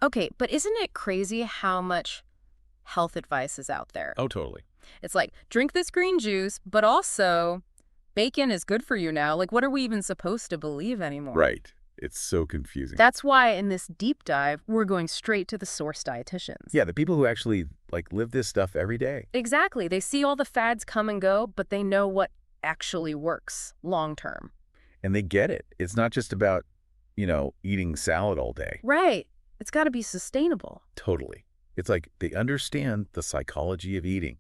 Okay, but isn't it crazy how much health advice is out there? Oh, totally. It's like, drink this green juice, but also bacon is good for you now. Like, what are we even supposed to believe anymore? Right. It's so confusing. That's why in this deep dive, we're going straight to the source dietitians. Yeah, the people who actually live this stuff every day. Exactly. They see all the fads come and go, but they know what actually works long term. And they get it. It's not just about, eating salad all day. Right. It's got to be sustainable. Totally. It's like they understand the psychology of eating.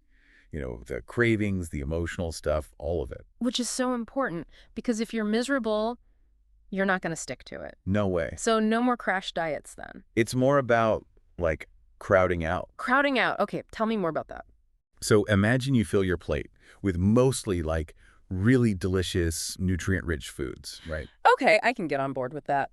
The cravings, the emotional stuff, all of it. Which is so important because if you're miserable, you're not going to stick to it. No way. So no more crash diets then. It's more about, crowding out. Crowding out. Okay, tell me more about that. So imagine you fill your plate with mostly, really delicious, nutrient-rich foods, right? Okay, I can get on board with that.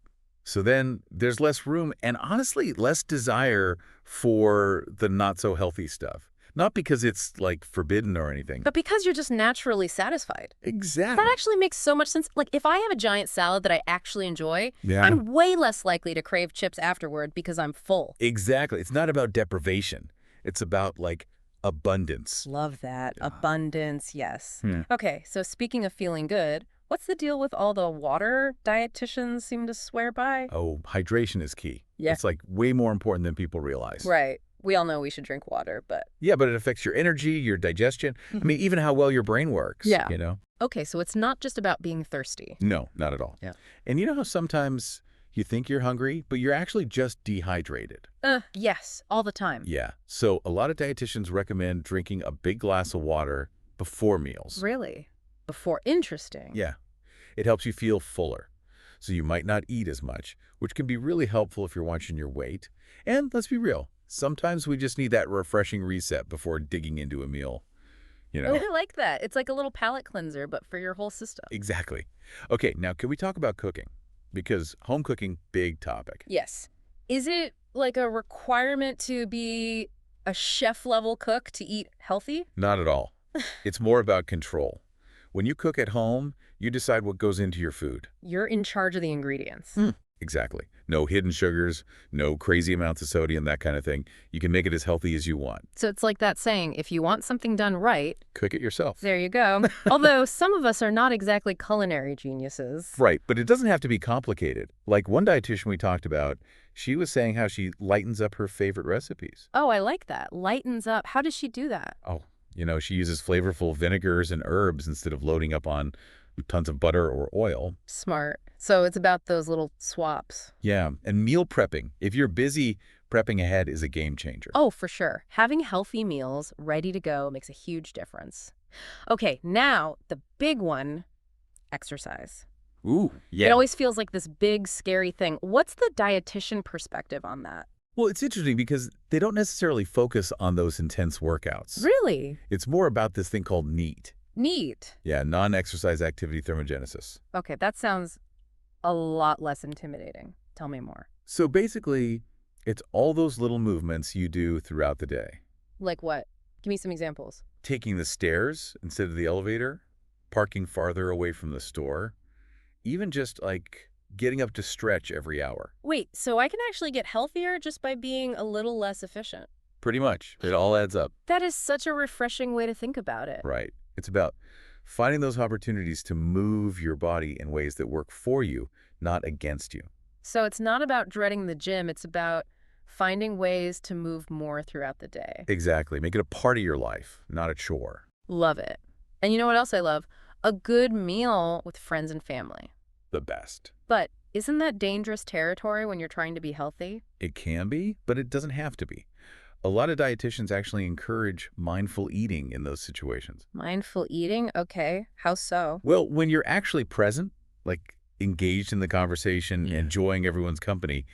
So then there's less room and, honestly, less desire for the not-so-healthy stuff. Not because it's, forbidden or anything. But because you're just naturally satisfied. Exactly. That actually makes so much sense. Like, if I have a giant salad that I actually enjoy, Yeah. I'm way less likely to crave chips afterward because I'm full. Exactly. It's not about deprivation. It's about, abundance. Love that. Abundance, yes. Yeah. Okay, so speaking of feeling good, what's the deal with all the water dietitians seem to swear by? Oh, hydration is key. Yeah. It's, way more important than people realize. Right. We all know we should drink water, but... Yeah, but it affects your energy, your digestion. I mean, even how well your brain works. Yeah. Okay, so it's not just about being thirsty. No, not at all. Yeah. And you know how sometimes you think you're hungry, but you're actually just dehydrated? Yes, all the time. Yeah. So a lot of dietitians recommend drinking a big glass of water before meals. Really? Interesting. Yeah. It helps you feel fuller. So you might not eat as much, which can be really helpful if you're watching your weight. And let's be real. Sometimes we just need that refreshing reset before digging into a meal, Oh, I like that. It's like a little palate cleanser, but for your whole system. Exactly. Okay, now can we talk about cooking? Because home cooking, big topic. Yes. Is it like a requirement to be a chef-level cook to eat healthy? Not at all. It's more about control. When you cook at home, you decide what goes into your food. You're in charge of the ingredients. Exactly. No hidden sugars, no crazy amounts of sodium, that kind of thing. You can make it as healthy as you want. So it's like that saying, if you want something done right, cook it yourself. There you go. Although some of us are not exactly culinary geniuses. Right, but it doesn't have to be complicated. Like one dietitian we talked about, she was saying how she lightens up her favorite recipes. Oh, I like that. Lightens up. How does she do that? Oh, she uses flavorful vinegars and herbs instead of loading up on tons of butter or oil. Smart. So it's about those little swaps. Yeah, and meal prepping. If you're busy, prepping ahead is a game changer. Oh, for sure. Having healthy meals ready to go makes a huge difference. Okay, now the big one, exercise. Ooh, yeah. It always feels like this big, scary thing. What's the dietitian perspective on that? Well, it's interesting because they don't necessarily focus on those intense workouts. Really? It's more about this thing called NEAT. Neat. Yeah, non-exercise activity thermogenesis. Okay, that sounds a lot less intimidating. Tell me more. So basically, it's all those little movements you do throughout the day. Like what? Give me some examples. Taking the stairs instead of the elevator, parking farther away from the store, even just getting up to stretch every hour. Wait, so I can actually get healthier just by being a little less efficient? Pretty much. It all adds up. That is such a refreshing way to think about it. Right. It's about finding those opportunities to move your body in ways that work for you, not against you. So it's not about dreading the gym. It's about finding ways to move more throughout the day. Exactly. Make it a part of your life, not a chore. Love it. And you know what else I love? A good meal with friends and family. The best. But isn't that dangerous territory when you're trying to be healthy? It can be, but it doesn't have to be. A lot of dietitians actually encourage mindful eating in those situations. Mindful eating? Okay. How so? Well, when you're actually present, engaged in the conversation, enjoying everyone's company,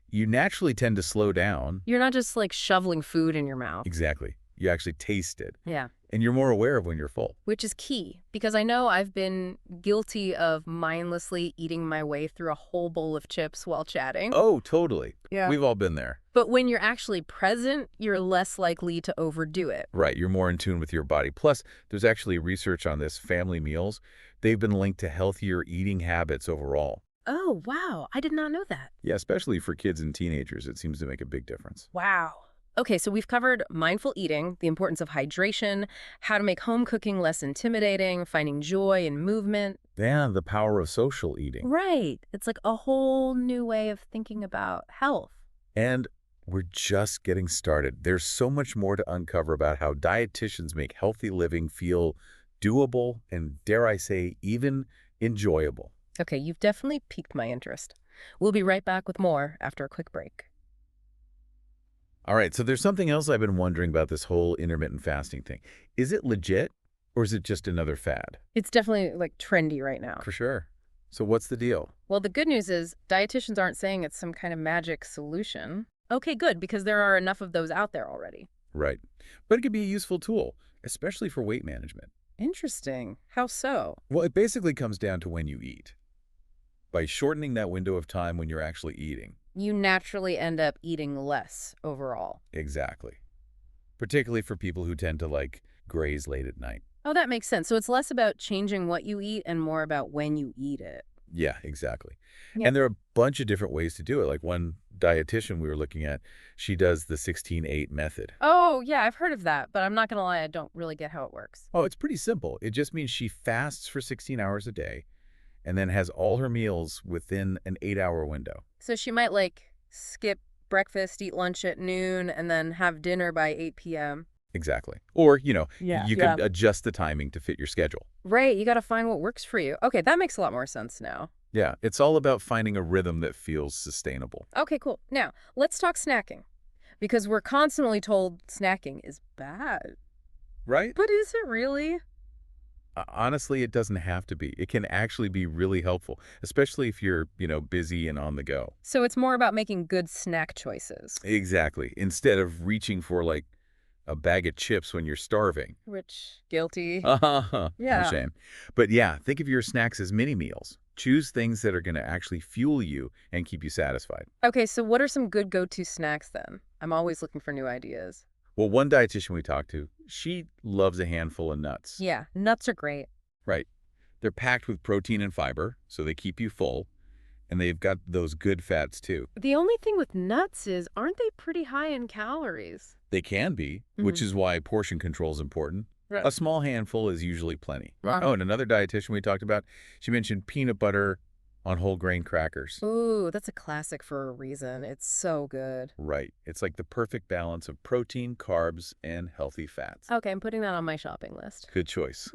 you naturally tend to slow down. You're not just shoveling food in your mouth. Exactly. You actually taste it. Yeah. And you're more aware of when you're full. Which is key, because I know I've been guilty of mindlessly eating my way through a whole bowl of chips while chatting. Oh, totally. Yeah. We've all been there. But when you're actually present, you're less likely to overdo it. Right. You're more in tune with your body. Plus, there's actually research on this, family meals. They've been linked to healthier eating habits overall. Oh, wow. I did not know that. Yeah, especially for kids and teenagers, it seems to make a big difference. Wow. Okay, so we've covered mindful eating, the importance of hydration, how to make home cooking less intimidating, finding joy in movement. And the power of social eating. Right. It's like a whole new way of thinking about health. And we're just getting started. There's so much more to uncover about how dietitians make healthy living feel doable and, dare I say, even enjoyable. Okay, you've definitely piqued my interest. We'll be right back with more after a quick break. All right, so there's something else I've been wondering about this whole intermittent fasting thing. Is it legit or is it just another fad? It's definitely like trendy right now. For sure. So what's the deal? Well, the good news is dietitians aren't saying it's some kind of magic solution. Okay, good, because there are enough of those out there already. Right. But it could be a useful tool, especially for weight management. Interesting. How so? Well, it basically comes down to when you eat. By shortening that window of time when you're actually eating. You naturally end up eating less overall. Exactly. Particularly for people who tend to, like, graze late at night. Oh, that makes sense. So it's less about changing what you eat and more about when you eat it. Yeah, exactly. Yeah. And there are a bunch of different ways to do it. Like one dietitian we were looking at, she does the 16-8 method. Oh, yeah, I've heard of that, but I'm not going to lie, I don't really get how it works. Oh, it's pretty simple. It just means she fasts for 16 hours a day and then has all her meals within an 8-hour window. So she might like skip breakfast, eat lunch at noon, and then have dinner by 8 p.m. Exactly. Or, Yeah. you can adjust the timing to fit your schedule. Right, you got to find what works for you. Okay, that makes a lot more sense now. Yeah, it's all about finding a rhythm that feels sustainable. Okay, cool. Now, let's talk snacking. Because we're constantly told snacking is bad. Right? But is it really? Honestly, it doesn't have to be. It can actually be really helpful, especially if you're, busy and on the go. So it's more about making good snack choices. Exactly. Instead of reaching for, like, a bag of chips when you're starving. Which, guilty. No Yeah. shame. But yeah, think of your snacks as mini meals. Choose things that are going to actually fuel you and keep you satisfied. Okay, so what are some good go-to snacks then? I'm always looking for new ideas. Well, one dietitian we talked to, she loves a handful of nuts. Yeah, nuts are great. Right. They're packed with protein and fiber, so they keep you full. And they've got those good fats, too. The only thing with nuts is, aren't they pretty high in calories? They can be, which is why portion control is important. Right. A small handful is usually plenty. Right. Oh, and another dietitian we talked about, she mentioned peanut butter on whole grain crackers. Ooh, that's a classic for a reason. It's so good. Right. It's like the perfect balance of protein, carbs, and healthy fats. Okay, I'm putting that on my shopping list. Good choice.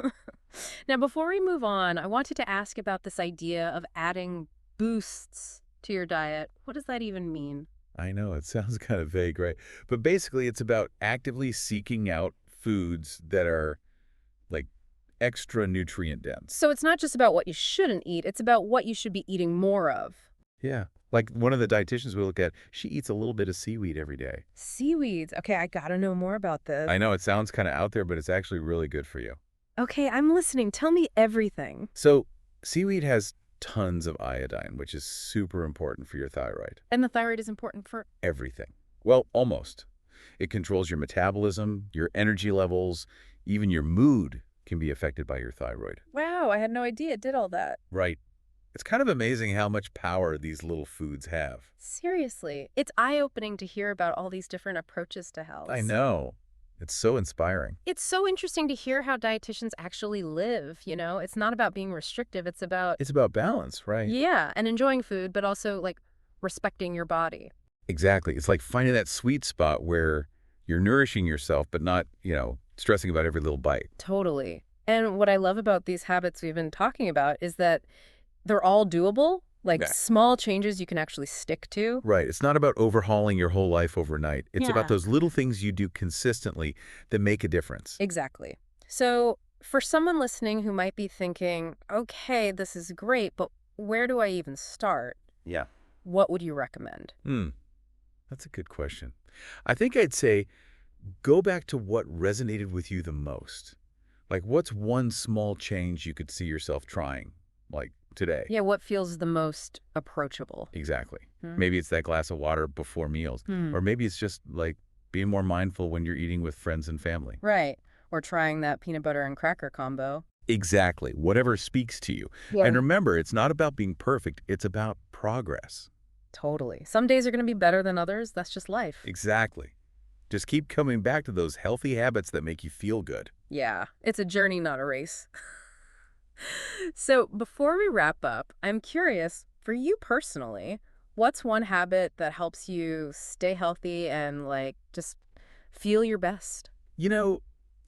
Now, before we move on, I wanted to ask about this idea of adding boosts to your diet. What does that even mean? I know, it sounds kind of vague, right? But basically, it's about actively seeking out foods that are, like, extra nutrient dense. So it's not just about what you shouldn't eat, it's about what you should be eating more of. Yeah. Like one of the dietitians we look at, she eats a little bit of seaweed every day. Seaweeds. Okay, I gotta know more about this. I know it sounds kind of out there, but it's actually really good for you. Okay, I'm listening. Tell me everything. So seaweed has tons of iodine, which is super important for your thyroid. And the thyroid is important for... Everything. Well, almost. It controls your metabolism, your energy levels, even your mood can be affected by your thyroid. Wow, I had no idea it did all that. Right. It's kind of amazing how much power these little foods have. Seriously, it's eye-opening to hear about all these different approaches to health. I know. It's so inspiring. It's so interesting to hear how dietitians actually live, It's not about being restrictive, it's about... It's about balance, right? Yeah, and enjoying food, but also, like, respecting your body. Exactly. It's like finding that sweet spot where you're nourishing yourself, but not, stressing about every little bite. Totally. And what I love about these habits we've been talking about is that they're all doable, like Yeah. small changes you can actually stick to. Right. It's not about overhauling your whole life overnight. It's Yeah. about those little things you do consistently that make a difference. Exactly. So for someone listening who might be thinking, okay, this is great, but where do I even start? Yeah. What would you recommend? That's a good question. I think I'd say go back to what resonated with you the most. Like, what's one small change you could see yourself trying, like today? Yeah, what feels the most approachable? Exactly. Hmm. Maybe it's that glass of water before meals. Or maybe it's just, like, being more mindful when you're eating with friends and family. Right. Or trying that peanut butter and cracker combo. Exactly. Whatever speaks to you. Yeah. And remember, it's not about being perfect. It's about progress. Totally. Some days are going to be better than others. That's just life. Exactly. Just keep coming back to those healthy habits that make you feel good. Yeah, it's a journey, not a race. So before we wrap up, I'm curious, for you personally, what's one habit that helps you stay healthy and just feel your best? You know,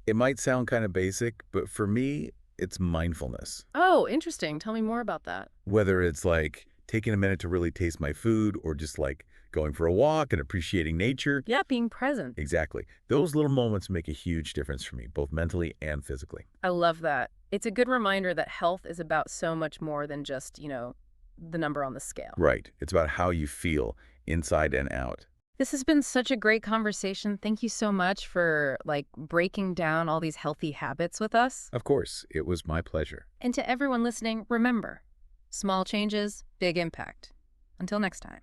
it might sound kind of basic, but for me, it's mindfulness. Oh, interesting. Tell me more about that. Whether it's like taking a minute to really taste my food or just like going for a walk and appreciating nature. Yeah, being present. Exactly. Those little moments make a huge difference for me, both mentally and physically. I love that. It's a good reminder that health is about so much more than just, the number on the scale. Right. It's about how you feel inside and out. This has been such a great conversation. Thank you so much for breaking down all these healthy habits with us. Of course, it was my pleasure. And to everyone listening, remember, small changes, big impact. Until next time.